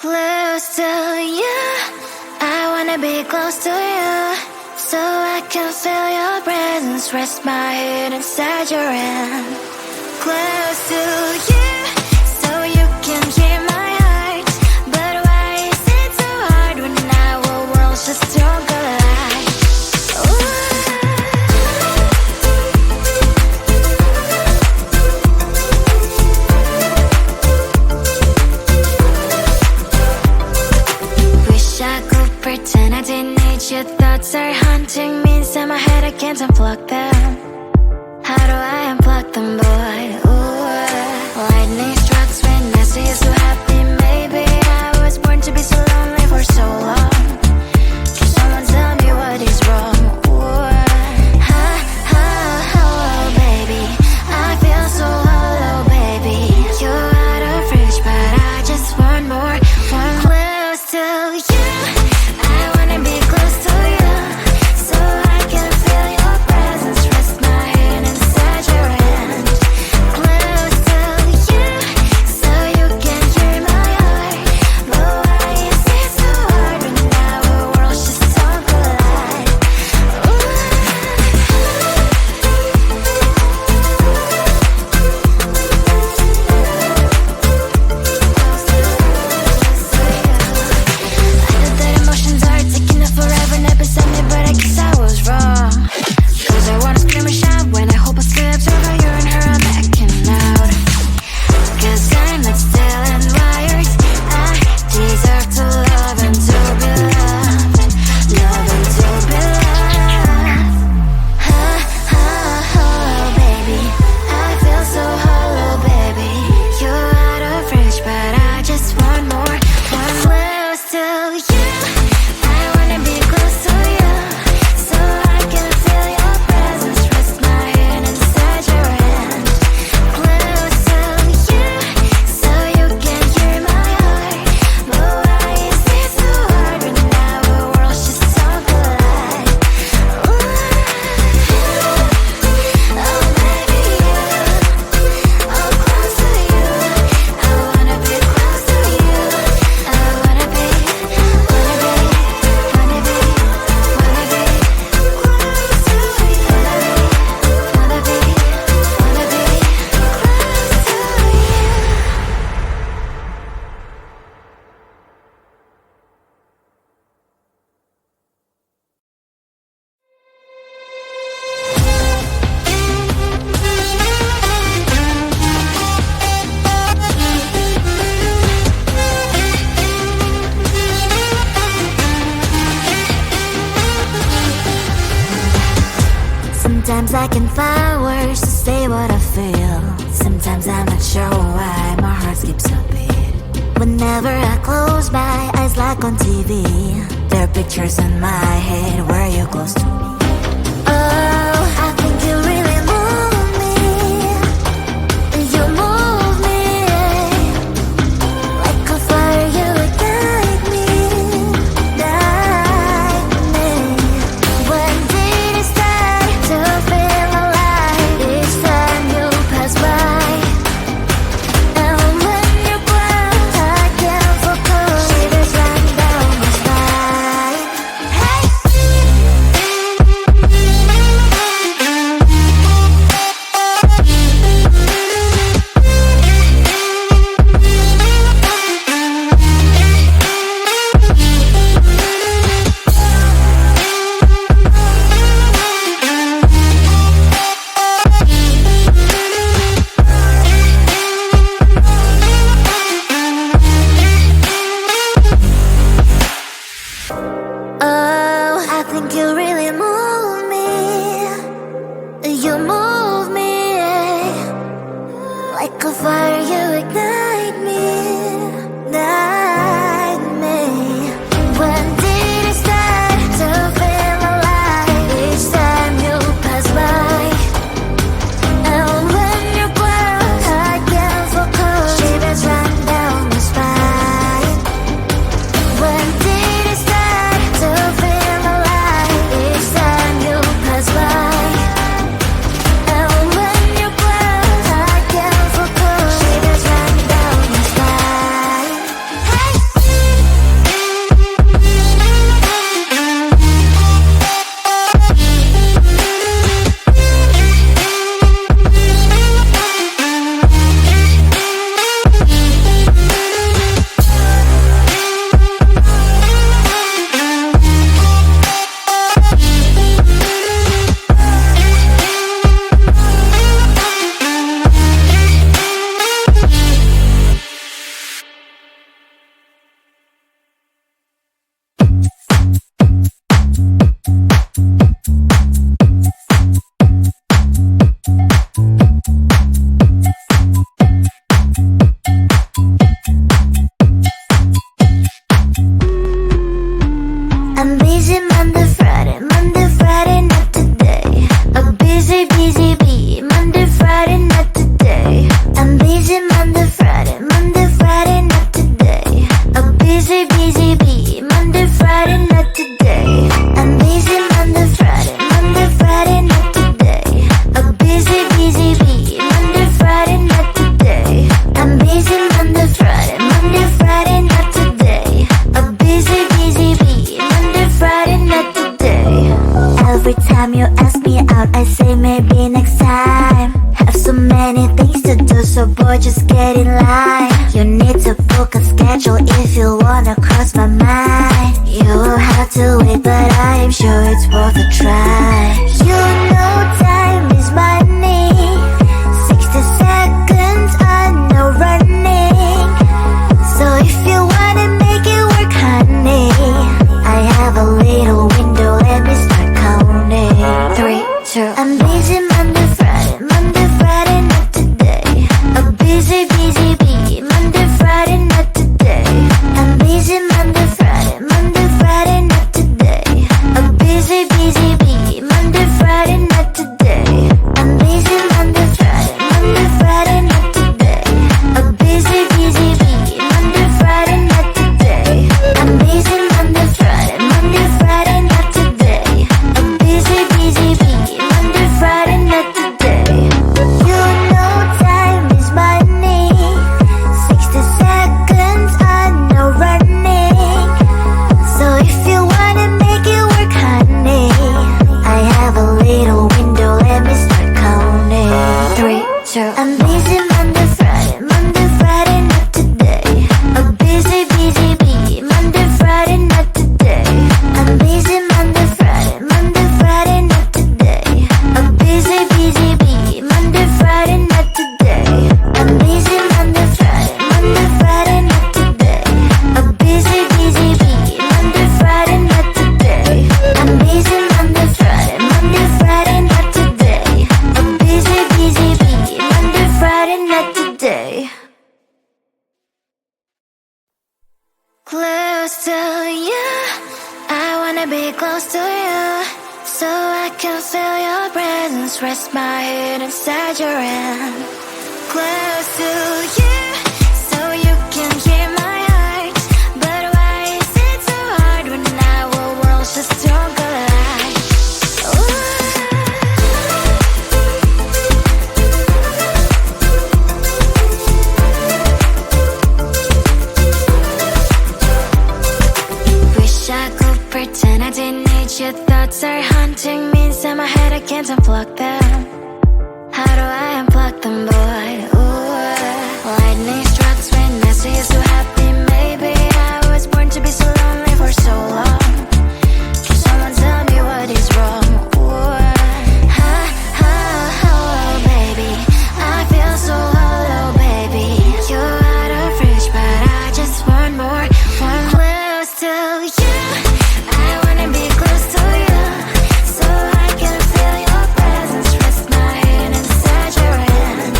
Close to you, I wanna be close to you, so I can feel your presence, rest my head inside your hand. Close to you, so you can hear my heart. But why is it so hard when our worlds just don't collide? Wish I could pretend I didn't need your thoughts are haunting me inside my head, I can't unplug them. How do I unplug them, boy? Ooh, lightning strikes when I see you so happy. Maybe I was born to be so lonely for so long. Can someone tell me what is wrong? Ooh, ha, ha, hello, baby. I feel so hollow, baby. You're out of reach, but I just want more, want close to you. I wanna be close to you, so I can feel your presence, rest my hand inside your hand. Close to you, so you can hear my heart. But why is it so hard when our worlds just don't collide? I know that emotions are taking up forever, never beside me, but I guess I was wrong. Cause I wanna scream and shout when I hope I still observe how you and her are backing out. Cause I'm not still in wires. I deserve to love and to be loved, love and to be loved. Ha, ha, hello, baby. I feel so hollow, baby. You're out of reach, but I just want more, want close to you. I wanna be close to you, so I can feel your presence, rest my hand inside your hand. Close to you, so you can hear my heart. But why is it so hard when our worlds just don't collide? Oh baby, oh close to you. I wanna be close to you. I wanna be, wanna be, wanna be, wanna be close to you. Wanna be, wanna be close to you. Sometimes I can find words to say what I feel. Sometimes I'm not sure why my heart skips a beat. Whenever I close my eyes like on TV, there are pictures in my head where you're close to me. Oh, I think you really move me. You move me like a fire, you would guide me, guide me. When did it start to feel alive? Each time you pass by, and when you cry, I can't focus. Shivers run down my spine. Hey. I say maybe next time. Have so many things to do, so boy, just get in line. You need to book a schedule if you wanna cross my mind. You will have to wait, but I am sure it's worth a try. You know time is money. 60 seconds, I know running. So if you wanna make it work, honey, I have a little window, let me start counting. 3, 2, I'm busy Monday, Friday, Monday, Friday, not today. A busy, busy bee, Monday, Friday, not today. I'm busy Monday, Friday, Monday, Friday, not today. A busy, busy bee, Monday, Friday, not today. I'm busy Monday, Friday, Monday, Friday, not today. A busy, busy bee, Monday, Friday, not today. I'm busy Monday, Friday, Monday, Friday, not today. A busy, busy bee, Monday, Friday, not today. You know time is money. 60 seconds, I know running. So if you wanna make it work, honey, I have a little window, let me start counting. 3, 2, I'm busy Monday, Friday, Monday, Friday, not today. A busy, busy bee, Monday, Friday, not today. I'm busy Monday, Friday, Monday, Friday, not today. A busy, busy bee, Monday, Friday, not today. I'm busy Monday, Friday, Monday, Friday, not today. A busy, busy bee, Monday, Friday, not today. I'm busy Monday, Friday, Monday, Friday, not today. A busy, busy bee, Monday, Friday, not today. Close to you, I wanna be close to you, so I can feel your presence, rest my head inside your hand. Close to you, so you can hear my heart. But why is it so hard when our worlds just don't collide? Ooh. Wish I could pretend I didn't need your thoughts are haunting me inside my head, I can't unplug them. How do I unplug them, boy? Ooh, lightning strikes when I see you so happy. Maybe I was born to be so lonely for so long. Can someone tell me what is wrong? Ooh, ha, ha, hello, baby. I feel so hollow, baby. You're out of reach, but I just want more, want close to you. I wanna be close to you, so I can feel your presence, rest my head inside your hand.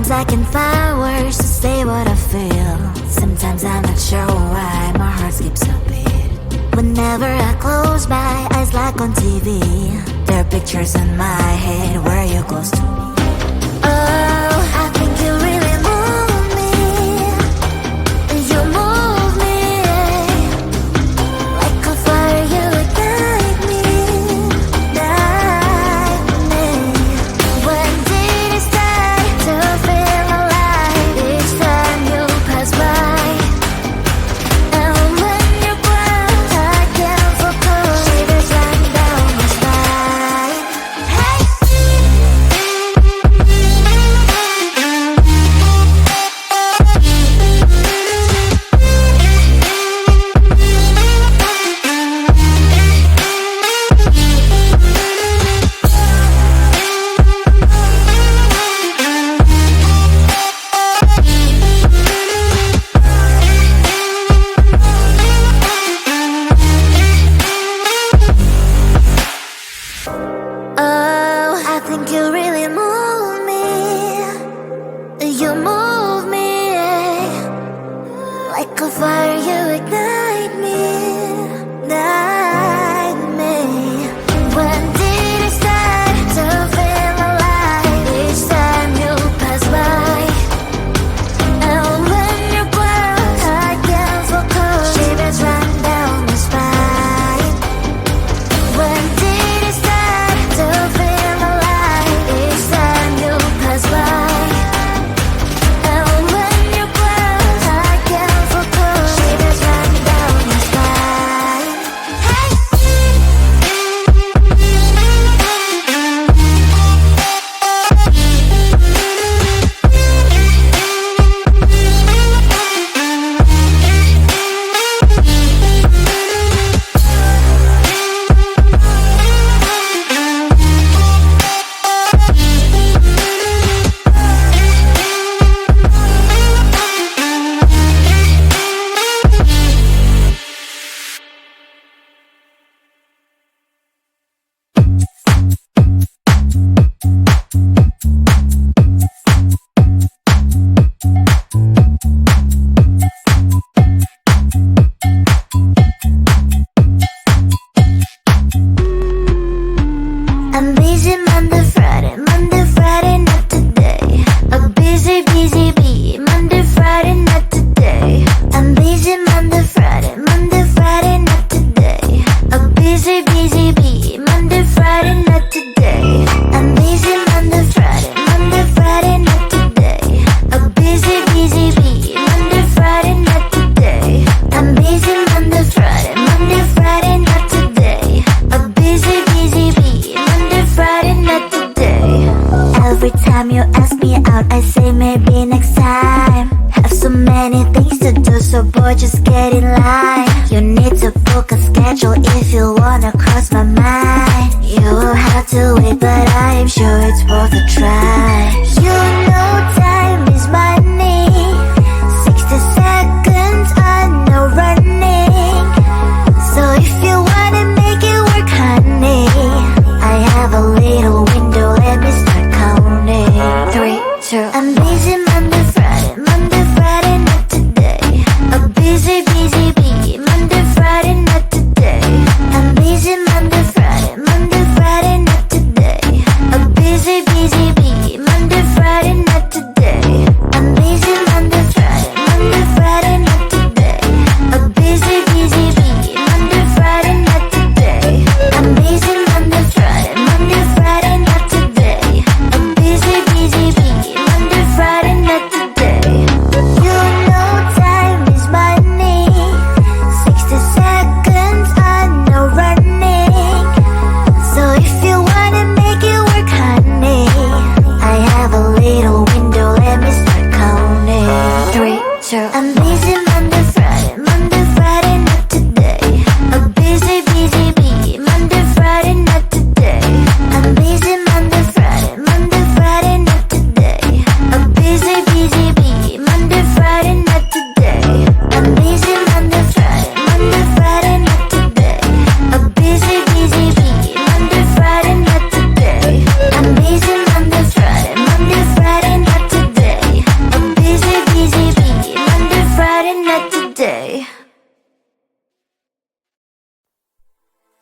Sometimes I can find words to say what I feel. Sometimes I'm not sure why my heart skips a beat. Whenever I close my eyes like on TV, there are pictures in my head where you're close to me. Oh, I think you really move me. You move me like a fire, you ignite me, ignite me. When did it start to feel alive? Each time you pass by, and when you close, I can't focus. Shivers run down my spine. Hey. Oh, I think you really move me. You move me like a fire, you ignite me, ignite me. When did it start to feel alive? Each time you pass by, and when you close, I can't focus. Shivers run down my spine. When did it start to feel alive? Each time you pass by, and when you close, I can't focus. Shivers run down my spine. Hey. I'm busy Monday, Friday, not today. A busy, busy bee. Monday, Friday, not today. I'm busy Monday, Friday, not today. A busy, busy bee. Monday, Friday, not today. I'm busy Monday, Friday, not today. A busy, busy bee. Monday, Friday, not today. I'm busy Monday, Friday, not today. A busy, busy bee. Monday, Friday, not today. Every time you ask me out, I say maybe next time. Have so many things to do, so boy, just get in line. You need to book a schedule if you wanna cross my mind. You will have to wait, but I am sure it's worth a try. You know time is money. 60 seconds on no running. So if you wanna make it work, honey, I have a little window, let me start counting. 3, 2, I'm busy Monday, Friday, not today. A busy, busy bee. Monday, Friday, not today. I'm busy Monday, Friday, not today. A busy, busy bee.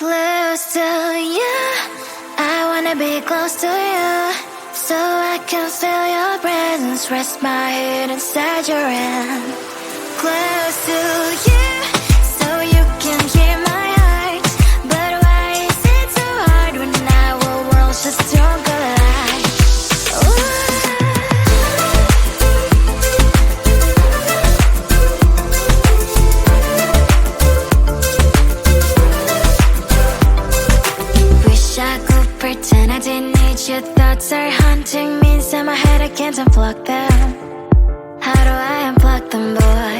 Close to you, I wanna be close to you, so I can feel your presence, rest my head inside your hand. Close to you, so you can hear my heart. But why is it so hard when our worlds just don't collide? Wish I could pretend I didn't need your thoughts are haunting me inside my head, I can't unplug them. How do I unplug them, boy?